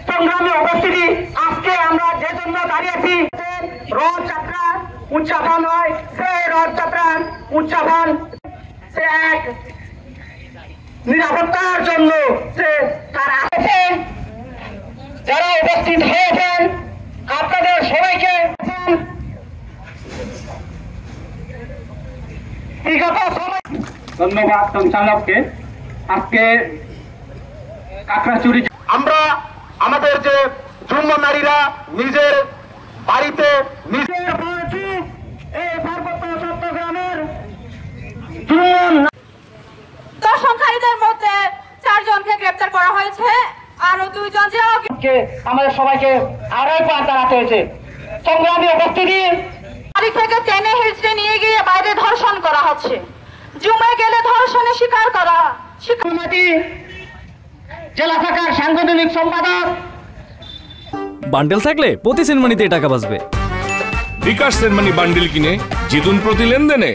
সংগ্রামী উপস্থিতি আজকে আমরা যে জন্য দাঁড়িয়েছি রথযাত্রা উদযাপন হয়, সেই রথযাত্রা উদযাপন সে এক নিরাপত্তার জন্য যে তারা আছেন, যারা উপস্থিত হয়েছেন আপনাদের সবাইকে ধন্যবাদ সঞ্চালককে। আজকে কাকড়াচুরি আমরা আমাদের যে যুব নারীরা নিজের বাড়িতে নিজের এই পার্বত্য চট্টগ্রামের দর্শনকারীদের মধ্যে 4 জনকে গ্রেপ্তার করা হয়েছে, আরো 2 জন আমাদের সবাইকে আড়াই পা দাঁড়াতে হয়েছে। সংগ্রামী উপস্থিতি বাড়ি থেকে টেনে হিঁচড়ে নিয়ে গিয়ে বাইরে ধর্ষণ করা হচ্ছে, জুমে গেলে ধর্ষণের শিকার করা। জেলা শাখার সাংগঠনিক সম্পাদক। বান্ডেল থাকলে প্রতি সেনমানিতে টাকা বাঁচবে। বিকাশ সেনমানি বান্ডেল কিনে জিতুন প্রতি লেনদেনে।